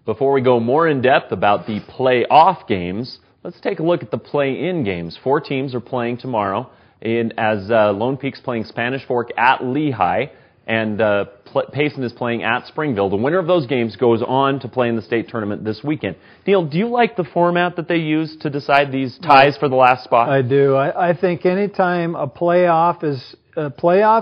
Before we go more in depth about the playoff games, let's take a look at the play-in games. 4 teams are playing tomorrow, as Lone Peak's playing Spanish Fork at Lehigh, and Payson is playing at Springville. The winner of those games goes on to play in the state tournament this weekend. Neil, do you like the format that they use to decide these ties for the last spot? I do. I think anytime a playoff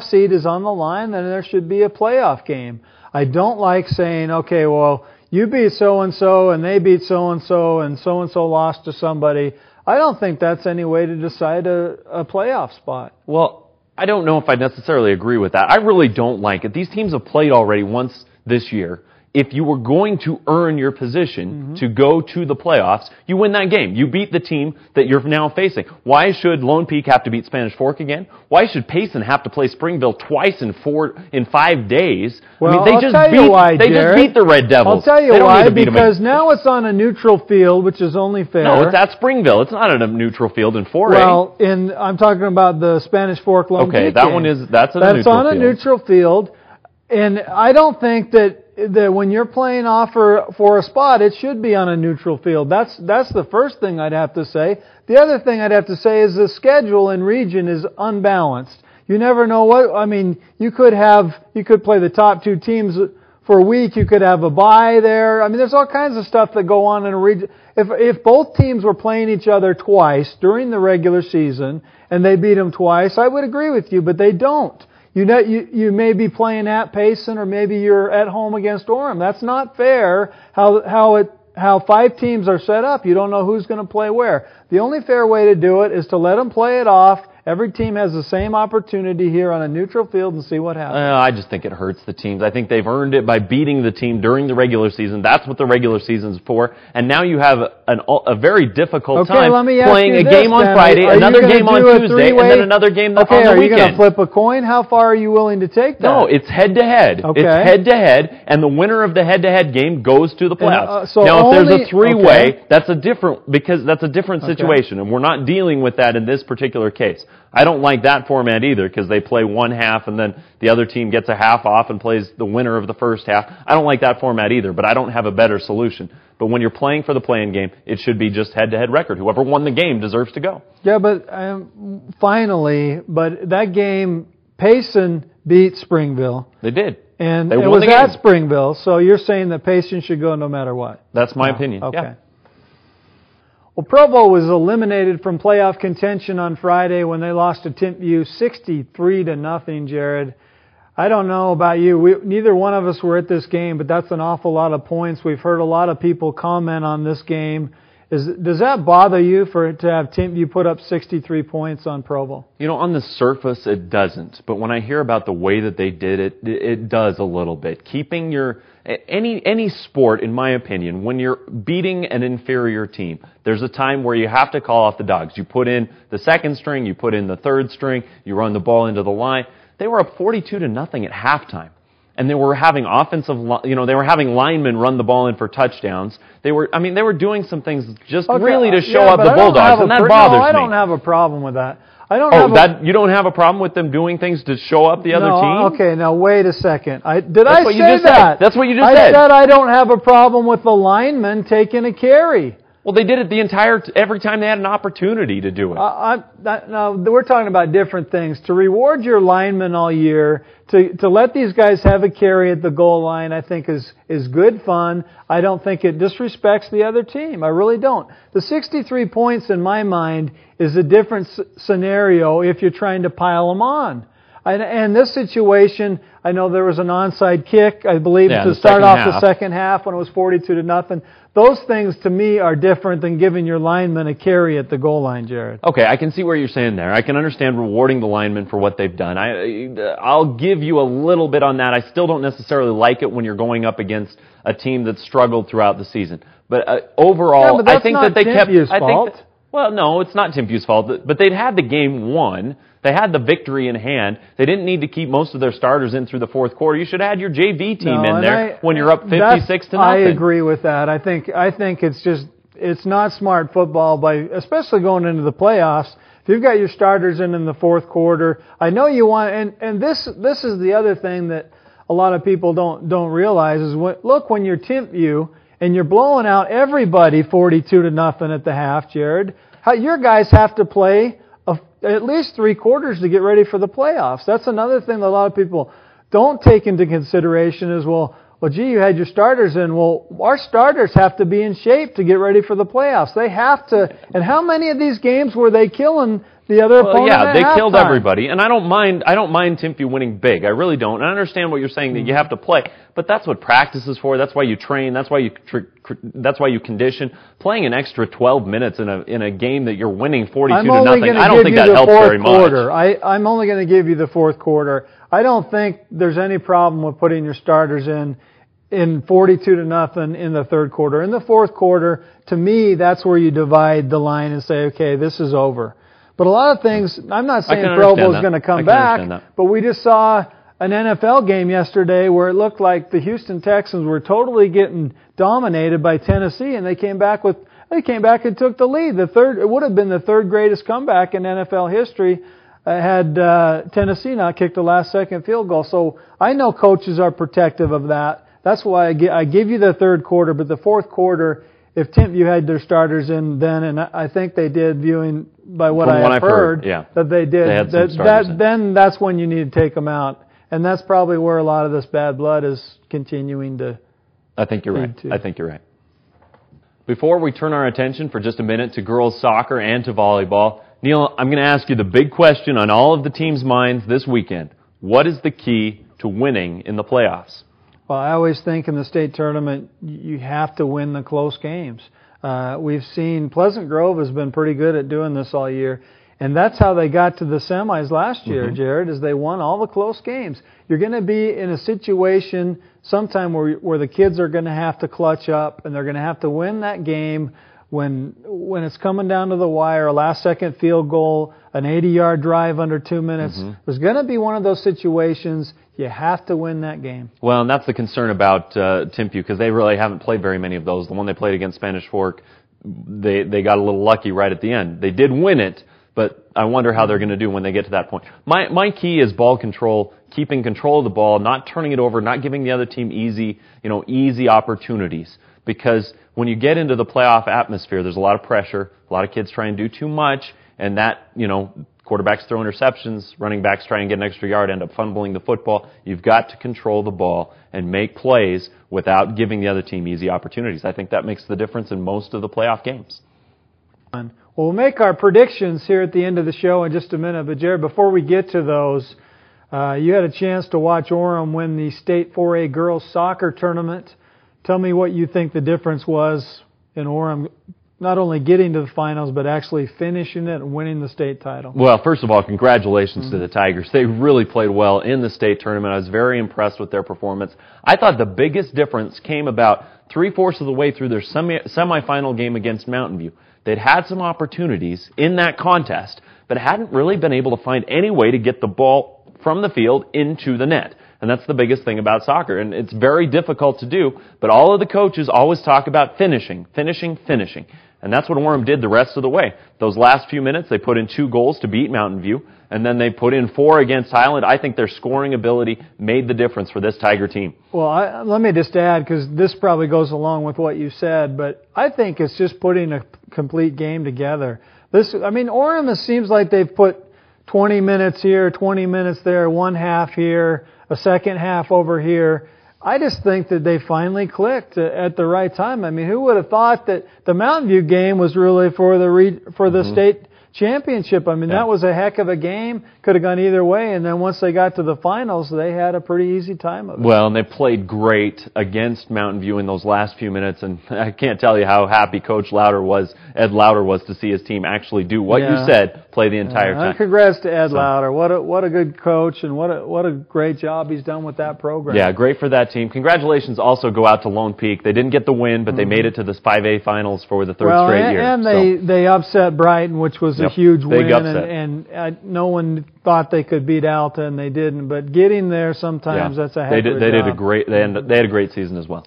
seed is on the line, then there should be a playoff game. I don't like saying, okay, well, you beat so-and-so and they beat so-and-so and so-and-so lost to somebody. I don't think that's any way to decide a playoff spot. Well, I don't know if I necessarily agree with that. I really don't like it. These teams have played already once this year. If you were going to earn your position to go to the playoffs, you win that game. You beat the team that you're now facing. Why should Lone Peak have to beat Spanish Fork again? Why should Payson have to play Springville twice in 5 days? Well, they just beat the Red Devils. I'll tell you why, because now it's on a neutral field, which is only fair. No, it's at Springville. It's not on a neutral field in 4A. Well, I'm talking about the Spanish Fork Lone Peak game. That's on a neutral field. That's on a neutral field. And I don't think that when you're playing off for a spot, it should be on a neutral field. That's the first thing I'd have to say. The other thing I'd have to say is the schedule in region is unbalanced. You never know you could play the top 2 teams for a week. You could have a bye there. I mean, there's all kinds of stuff that go on in a region. If both teams were playing each other twice during the regular season and they beat them twice, I would agree with you, but they don't. You may be playing at Payson, or maybe you're at home against Orem. That's not fair. How 5 teams are set up, you don't know who's going to play where. The only fair way to do it is to let them play it off. Every team has the same opportunity here on a neutral field and see what happens. I just think it hurts the teams. I think they've earned it by beating the team during the regular season. That's what the regular season's for. And now you have a very difficult time playing a game on Friday, another game on Tuesday, and then another game on the weekend. Are you going to flip a coin? How far are you willing to take that? No, it's head-to-head. Okay. It's head-to-head, and the winner of the head-to-head game goes to the playoffs. Now, if there's a 3-way, that's a different situation, and we're not dealing with that in this particular case. I don't like that format either, because they play one half and then the other team gets a half off and plays the winner of the first half. I don't like that format either, but I don't have a better solution. But when you're playing for the play-in game, it should be just head-to-head record. Whoever won the game deserves to go. Yeah, but that game, Payson beat Springville. They did. And it was at Springville, so you're saying that Payson should go no matter what. That's my opinion. Okay. Yeah. Well, Provo was eliminated from playoff contention on Friday when they lost to Timpview 63-0, Jared. I don't know about you. Neither one of us were at this game, but that's an awful lot of points. We've heard a lot of people comment on this game. Does that bother you to have Timpview put up 63 points on Provo? On the surface it doesn't, but when I hear about the way that they did it, it does a little bit. Keeping any sport, in my opinion, when you're beating an inferior team, there's a time where you have to call off the dogs. You put in the second string, you put in the third string, you run the ball into the line. They were up 42-0 at halftime. And they were having they were having linemen run the ball in for touchdowns. They were doing some things really to show up the Bulldogs, and that bothers me. I don't have a problem with that. You don't have a problem with them doing things to show up the other team? Okay, now wait a second. Did I say that? That's what you just said. I said I don't have a problem with the linemen taking a carry. Well, they did it every time they had an opportunity to do it. No, we're talking about different things. To reward your linemen all year, to let these guys have a carry at the goal line, I think is good fun. I don't think it disrespects the other team. I really don't. The 63 points in my mind is a different scenario if you're trying to pile them on. And this situation, I know there was an onside kick, I believe, to start off the second half when it was 42-0. Those things, to me, are different than giving your linemen a carry at the goal line, Jared. Okay, I can see where you're saying there. I can understand rewarding the linemen for what they've done. I'll give you a little bit on that. I still don't necessarily like it when you're going up against a team that's struggled throughout the season. But overall, I think that they kept... fault. Well, no, it's not Timpview's fault, but they'd had the game won. They had the victory in hand. They didn't need to keep most of their starters in through the fourth quarter. You should have had your JV team in there when you're up 56-0. I agree with that. I think it's not smart football especially going into the playoffs. If you've got your starters in the fourth quarter, I know you want, and this is the other thing that a lot of people don't realize is when you're Timpview and you're blowing out everybody 42-0 at the half, Jared, your guys have to play at least 3 quarters to get ready for the playoffs. That's another thing that a lot of people don't take into consideration is, well, gee, you had your starters in. Well, our starters have to be in shape to get ready for the playoffs. They have to. And how many of these games were they killing the other opponent? Yeah, they killed everybody. And I don't mind Timpey winning big. I really don't. And I understand what you're saying, that you have to play. But that's what practice is for. That's why you train. That's why you condition. Playing an extra 12 minutes in a game that you're winning 42-0, I don't think that helps very much. I'm only going to give you the fourth quarter. I don't think there's any problem with putting your starters in 42-0 in the third quarter. In the fourth quarter, to me, that's where you divide the line and say, okay, this is over. But a lot of things, I'm not saying Provo is going to come back, but we just saw an NFL game yesterday where it looked like the Houston Texans were totally getting dominated by Tennessee, and they came back and took the lead. It would have been the third greatest comeback in NFL history had Tennessee not kicked the last-second field goal. So I know coaches are protective of that. That's why I give you the third quarter, but the fourth quarter, if you had their starters in then, and I think they did, viewing by what I've heard, that they did, then that's when you need to take them out. And that's probably where a lot of this bad blood is continuing to. I think you're right. Before we turn our attention for just a minute to girls soccer and to volleyball, Neil, I'm going to ask you the big question on all of the teams' minds this weekend. What is the key to winning in the playoffs? Well, I always think in the state tournament, you have to win the close games. We've seen Pleasant Grove has been pretty good at doing this all year. And that's how they got to the semis last year, Jared, is they won all the close games. You're going to be in a situation sometime where the kids are going to have to clutch up, and they're going to have to win that game when it's coming down to the wire, a last-second field goal, an 80-yard drive under 2 minutes. There's going to be one of those situations. You have to win that game. Well, and that's the concern about Timpey, because they really haven't played very many of those. The one they played against Spanish Fork, they got a little lucky right at the end. They did win it, but I wonder how they're going to do when they get to that point. My key is ball control, keeping control of the ball, not turning it over, not giving the other team easy opportunities. Because when you get into the playoff atmosphere, there's a lot of pressure, a lot of kids try and do too much, and that, quarterbacks throw interceptions, running backs try and get an extra yard, end up fumbling the football. You've got to control the ball and make plays without giving the other team easy opportunities. I think that makes the difference in most of the playoff games. Well, we'll make our predictions here at the end of the show in just a minute. But, Jared, before we get to those, you had a chance to watch Orem win the State 4A girls soccer tournament. Tell me what you think the difference was in Orem not only getting to the finals, but actually finishing it and winning the state title. Well, first of all, congratulations to the Tigers. They really played well in the state tournament. I was very impressed with their performance. I thought the biggest difference came about 3/4 of the way through their semifinal game against Mountain View. They'd had some opportunities in that contest, but hadn't really been able to find any way to get the ball from the field into the net. And that's the biggest thing about soccer. And it's very difficult to do, but all of the coaches always talk about finishing. And that's what Orem did the rest of the way. Those last few minutes, they put in 2 goals to beat Mountain View, and then they put in 4 against Highland. I think their scoring ability made the difference for this Tiger team. Well, let me just add, because this probably goes along with what you said, but I think it's just putting a complete game together. Orem, it seems like they've put 20 minutes here, 20 minutes there, 1 half here, a second half over here. I just think that they finally clicked at the right time. Who would have thought that the Mountain View game was really for the state championship? That was a heck of a game. Could have gone either way. And then once they got to the finals, they had a pretty easy time of it. Well, and they played great against Mountain View in those last few minutes. And I can't tell you how happy Ed Lauder was to see his team actually do what you said, play the entire time. Congrats to Ed Lauder. What a good coach, and what a great job he's done with that program. Yeah, great for that team. Congratulations also go out to Lone Peak. They didn't get the win, but they made it to the 5A finals for the third straight year. And they upset Brighton, which was a huge win, and no one thought they could beat Alta, and they didn't. But getting there sometimes, that's a heck of a job. They had a great season as well.